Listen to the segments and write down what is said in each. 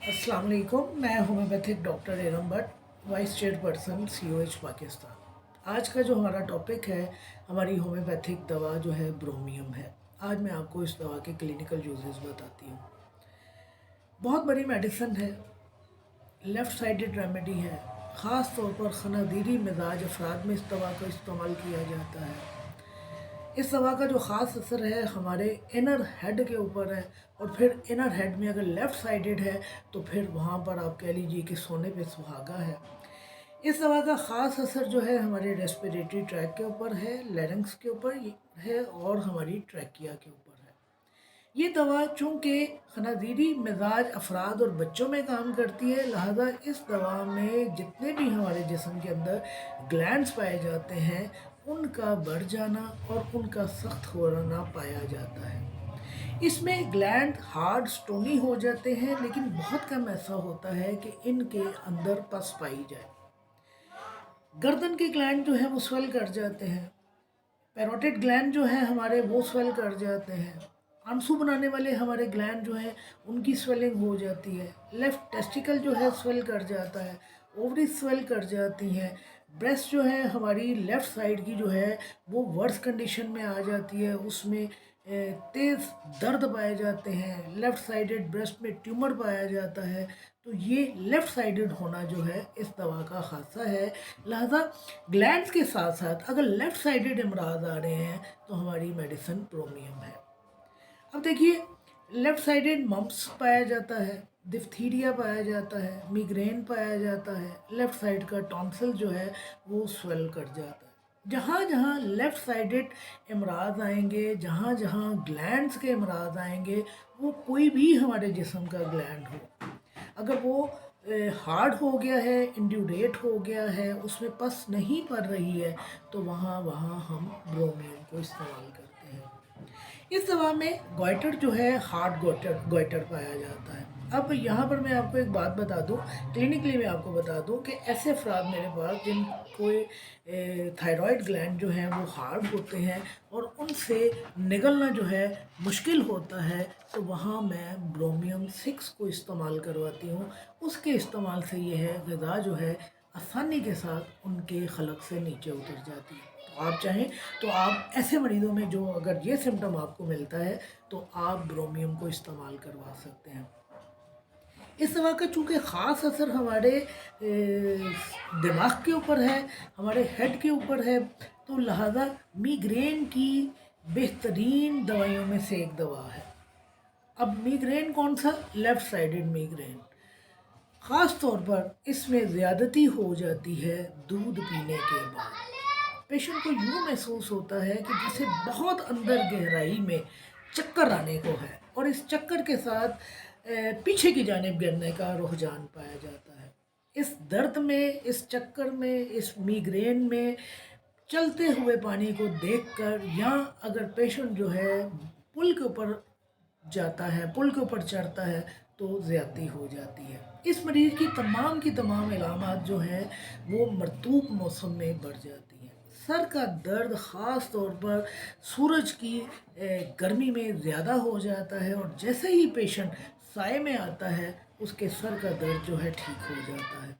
अस्सलाम वालेकुम। मैं homeopathic doctor Eram Bhatt, vice chairperson COH Pakistan. आज का जो हमारा टॉपिक है, हमारी होम्योपैथिक दवा जो है ब्रोमियम है। आज मैं आपको इस दवा के क्लिनिकल यूजेस बताती हूँ। बहुत बड़ी मेडिसिन है, लेफ़्ट साइडेड रेमेडी है। ख़ास तौर पर खनादीरी मिजाज अफराद में इस दवा का इस्तेमाल किया जाता है। इस दवा का जो ख़ास असर है हमारे इनर हेड के ऊपर है, और फिर इनर हेड में अगर लेफ़्ट साइडेड है तो फिर वहाँ पर आप कह लीजिए कि सोने पे सुहागा है। इस दवा का ख़ास असर जो है हमारे रेस्पिरेटरी ट्रैक के ऊपर है, लैरिंक्स के ऊपर है और हमारी ट्रैकिया के ऊपर है। ये दवा चूँकि खनाजीरी मिजाज अफराद और बच्चों में काम करती है, लिहाजा इस दवा में जितने भी हमारे जिस्म के अंदर ग्लैंड्स पाए जाते हैं उनका बढ़ जाना और उनका सख्त होना पाया जाता है। इसमें ग्लैंड हार्ड स्टोनी हो जाते हैं, लेकिन बहुत कम ऐसा होता है कि इनके अंदर पस पाई जाए। गर्दन के ग्लैंड जो है वो स्वेल कर जाते हैं, पैरोटिड ग्लैंड जो है हमारे वो स्वेल कर जाते हैं, आंसू बनाने वाले हमारे ग्लैंड जो हैं उनकी स्वेलिंग हो जाती है, लेफ़्ट टेस्टिकल जो है स्वेल कर जाता है, ओवरी स्वेल कर जाती हैं, ब्रेस्ट जो है हमारी लेफ़्ट साइड की जो है वो वर्स कंडीशन में आ जाती है, उसमें तेज़ दर्द पाए जाते हैं, लेफ़्ट साइडेड ब्रेस्ट में ट्यूमर पाया जाता है। तो ये लेफ़्ट साइडेड होना जो है इस दवा का खासा है। लिहाजा ग्लैंड्स के साथ साथ अगर लेफ़्ट साइडेड अमराज आ रहे हैं तो हमारी मेडिसिन ब्रोमियम है। अब देखिए, लेफ़्ट साइडेड मम्प्स पाया जाता है, डिप्थीरिया पाया जाता है, मिग्रेन पाया जाता है, लेफ़्ट साइड का टॉन्सिल जो है वो स्वेल कर जाता है। जहाँ जहाँ लेफ़्ट साइडेड अमराज आएंगे, जहाँ जहाँ ग्लैंड्स के अमराज आएंगे, वो कोई भी हमारे जिस्म का ग्लैंड हो, अगर वो हार्ड हो गया है, इंड्यूरेट हो गया है, उसमें पस नहीं पड़ रही है, तो वहाँ वहाँ हम ब्रोमियम को इस्तेमाल करते हैं। इस दवा में गॉइटर जो है हार्ड गॉइटर गॉइटर पाया जाता है। अब यहाँ पर मैं आपको एक बात बता दूँ, क्लिनिकली मैं आपको बता दूँ कि ऐसे अफराद मेरे पास जिनको थायराइड ग्लैंड जो हैं वो हार्ड होते हैं और उनसे निकलना जो है मुश्किल होता है, तो वहाँ मैं ब्रोमियम 6 को इस्तेमाल करवाती हूँ। उसके इस्तेमाल से ये है ग़िज़ा जो है आसानी के साथ उनके खलक से नीचे उतर जाती है। तो आप चाहें तो आप ऐसे मरीज़ों में जो अगर ये सिम्टम आपको मिलता है तो आप ब्रोमियम को इस्तेमाल करवा सकते हैं। इस दवा का चूँकि ख़ास असर हमारे दिमाग के ऊपर है, हमारे हेड के ऊपर है, तो लिहाजा मिग्रेन की बेहतरीन दवाइयों में से एक दवा है। अब मिग्रेन कौन सा? Left sided migraine. ख़ास तौर पर इसमें ज़्यादती हो जाती है दूध पीने के बाद। पेशेंट को यूँ महसूस होता है कि जैसे बहुत अंदर गहराई में चक्कर आने को है, और इस चक्कर के साथ पीछे की जानिब गिरने का रुझान पाया जाता है। इस दर्द में, इस चक्कर में, इस मिग्रेन में चलते हुए पानी को देखकर, या अगर पेशेंट जो है पुल के ऊपर जाता है, पुल के ऊपर चढ़ता है, तो ज़्यादती हो जाती है। इस मरीज़ की तमाम इलामात जो हैं वो मरतूब मौसम में बढ़ जाती हैं। सर का दर्द ख़ास तौर पर सूरज की गर्मी में ज़्यादा हो जाता है, और जैसे ही पेशेंट साए में आता है उसके सर का दर्द जो है ठीक हो जाता है।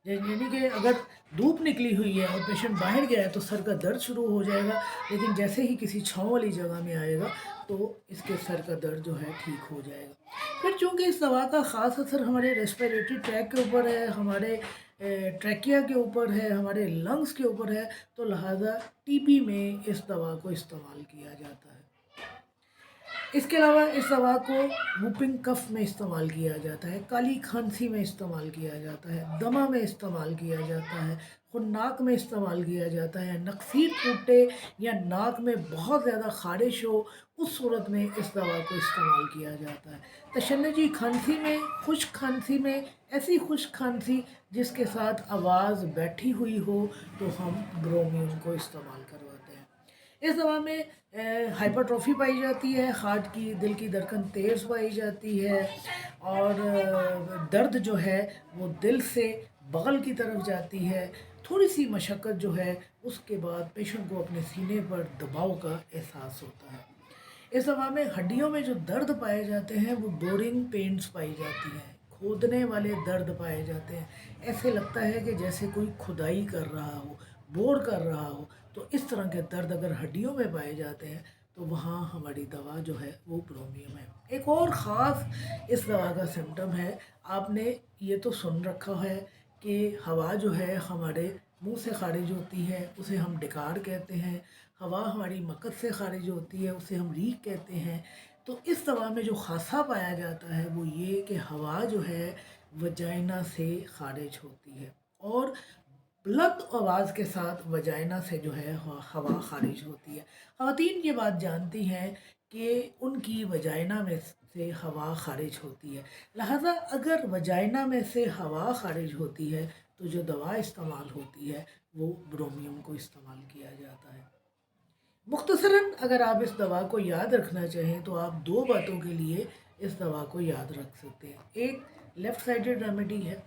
यानी कि अगर धूप निकली हुई है और पेशेंट बाहर गया है तो सर का दर्द शुरू हो जाएगा, लेकिन जैसे ही किसी छाँव वाली जगह में आएगा तो इसके सर का दर्द जो है ठीक हो जाएगा। फिर चूँकि इस दवा का ख़ास असर हमारे रेस्पिरेटरी ट्रैक के ऊपर है, हमारे ट्रैकिया के ऊपर है, हमारे लंग्स के ऊपर है, तो लिहाजा टीबी में इस दवा को इस्तेमाल किया जाता है। इसके अलावा इस दवा को वूपिंग कफ में इस्तेमाल किया जाता है, काली खांसी में इस्तेमाल किया जाता है, दमा में इस्तेमाल किया जाता है, नाक में इस्तेमाल किया जाता है, नक्सीर फूटे या नाक में बहुत ज़्यादा ख़ारिश हो, उस सूरत में इस दवा को इस्तेमाल किया जाता है। तशन्नुजी खांसी में, खुश्क खांसी में, ऐसी खुश्क खांसी जिसके साथ आवाज़ बैठी हुई हो, तो हम ब्रोमियम को इस्तेमाल करवाते हैं। इस दवा में हाइपरट्रॉफी पाई जाती है, हार्ट की, दिल की धड़कन तेज़ पाई जाती है, और दर्द जो है वो दिल से बगल की तरफ जाती है। थोड़ी सी मशक्क़त जो है उसके बाद पेशेंट को अपने सीने पर दबाव का एहसास होता है। इस दवा में हड्डियों में जो दर्द पाए जाते हैं वो बोरिंग पेन्स पाई जाती हैं, खोदने वाले दर्द पाए जाते हैं। ऐसे लगता है कि जैसे कोई खुदाई कर रहा हो, बोर कर रहा हो। तो इस तरह के दर्द अगर हड्डियों में पाए जाते हैं तो वहाँ हमारी दवा जो है वो ब्रोमियम है। एक और ख़ास इस दवा का सिम्टम है, आपने ये तो सुन रखा है कि हवा जो है हमारे मुंह से खारिज होती है उसे हम डकार कहते हैं, हवा हमारी मकद से खारिज होती है उसे हम रीक कहते हैं। तो इस दवा में जो खासा पाया जाता है वो ये कि हवा जो है वजाइना से खारिज होती है और बुलंद आवाज़ के साथ वजाइना से जो है हवा खारिज होती है। ख़वातीन ये बात जानती हैं कि उनकी वजाइना में से हवा खारिज होती है, लिहाजा अगर वजाइना में से हवा खारिज होती है तो जो दवा इस्तेमाल होती है वो ब्रोमियम को इस्तेमाल किया जाता है। मुख्तसरन अगर आप इस दवा को याद रखना चाहें तो आप दो बातों के लिए इस दवा को याद रख सकते हैं। एक लेफ़्ट साइडेड रेमेडी है,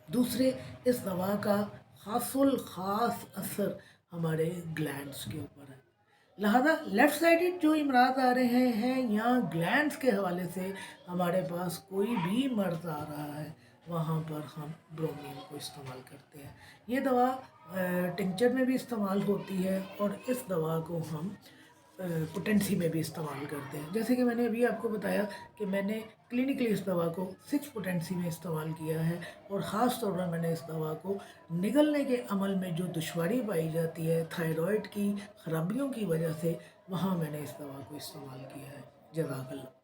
दूसरे इस दवा का खासुल ख़ास असर हमारे ग्लैंड्स के ऊपर है। लिहाजा लेफ़्ट साइडेड जो इमराज आ रहे हैं या ग्लैंड्स के हवाले से हमारे पास कोई भी मर्ज़ आ रहा है वहाँ पर हम ब्रोमियम को इस्तेमाल करते हैं। ये दवा टिंचर में भी इस्तेमाल होती है और इस दवा को हम पोटेंसी में भी इस्तेमाल करते हैं। जैसे कि मैंने अभी आपको बताया कि मैंने क्लिनिकली इस दवा को 6 पोटेंसी में इस्तेमाल किया है और ख़ास तौर पर मैंने इस दवा को निगलने के अमल में जो दुश्वारी पाई जाती है थायराइड की ख़राबियों की वजह से, वहाँ मैंने इस दवा को इस्तेमाल किया है। जज़ाकल्लाह।